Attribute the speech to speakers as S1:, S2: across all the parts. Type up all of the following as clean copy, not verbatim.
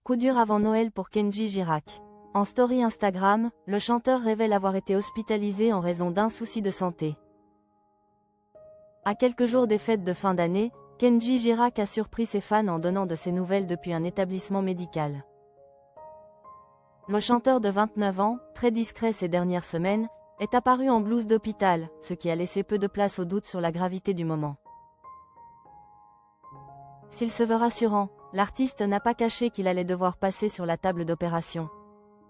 S1: Coup dur avant Noël pour Kenji Girac. En story Instagram, le chanteur révèle avoir été hospitalisé en raison d'un souci de santé. À quelques jours des fêtes de fin d'année, Kenji Girac a surpris ses fans en donnant de ses nouvelles depuis un établissement médical. Le chanteur de 29 ans, très discret ces dernières semaines, est apparu en blouse d'hôpital, ce qui a laissé peu de place au doute sur la gravité du moment. S'il se veut rassurant, l'artiste n'a pas caché qu'il allait devoir passer sur la table d'opération.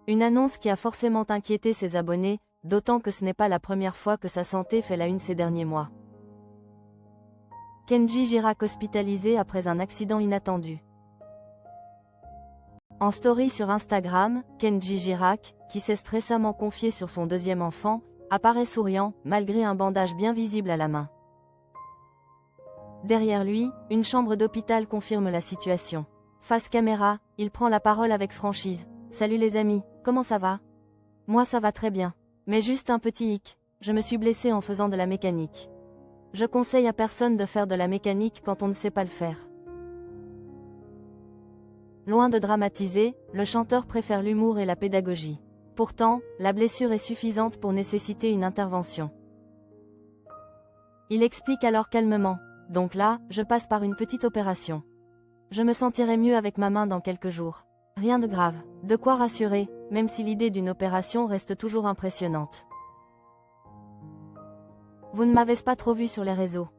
S1: Une annonce qui a forcément inquiété ses abonnés, d'autant que ce n'est pas la première fois que sa santé fait la une ces derniers mois. Kenji Girac hospitalisé après un accident inattendu. En story sur Instagram, Kenji Girac, qui s'est récemment confié sur son deuxième enfant, apparaît souriant, malgré un bandage bien visible à la main. Derrière lui, une chambre d'hôpital confirme la situation. Face caméra, il prend la parole avec franchise. « Salut les amis, comment ça va? Moi ça va très bien. Mais juste un petit hic, je me suis blessé en faisant de la mécanique. Je conseille à personne de faire de la mécanique quand on ne sait pas le faire. » Loin de dramatiser, le chanteur préfère l'humour et la pédagogie. Pourtant, la blessure est suffisante pour nécessiter une intervention. Il explique alors calmement. Donc là, je passe par une petite opération. Je me sentirai mieux avec ma main dans quelques jours. Rien de grave. De quoi rassurer, même si l'idée d'une opération reste toujours impressionnante. Vous ne m'avez pas trop vu sur les réseaux.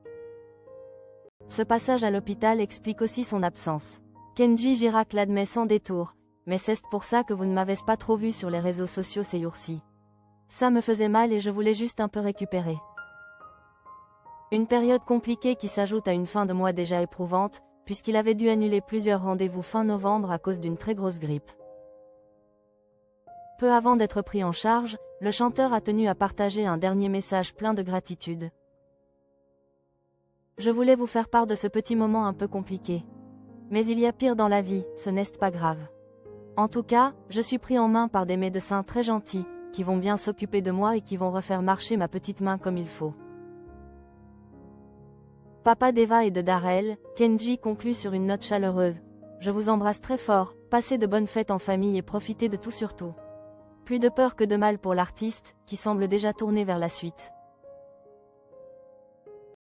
S1: Ce passage à l'hôpital explique aussi son absence. Kenji Girac l'admet sans détour, mais c'est pour ça que vous ne m'avez pas trop vu sur les réseaux sociaux ces jours-ci. Ça me faisait mal et je voulais juste un peu récupérer. Une période compliquée qui s'ajoute à une fin de mois déjà éprouvante, puisqu'il avait dû annuler plusieurs rendez-vous fin novembre à cause d'une très grosse grippe. Peu avant d'être pris en charge, le chanteur a tenu à partager un dernier message plein de gratitude. Je voulais vous faire part de ce petit moment un peu compliqué. Mais il y a pire dans la vie, ce n'est pas grave. En tout cas, je suis pris en main par des médecins très gentils, qui vont bien s'occuper de moi et qui vont refaire marcher ma petite main comme il faut. Papa d'Eva et de Darrell, Kenji conclut sur une note chaleureuse. Je vous embrasse très fort, passez de bonnes fêtes en famille et profitez de tout surtout. Plus de peur que de mal pour l'artiste, qui semble déjà tourner vers la suite.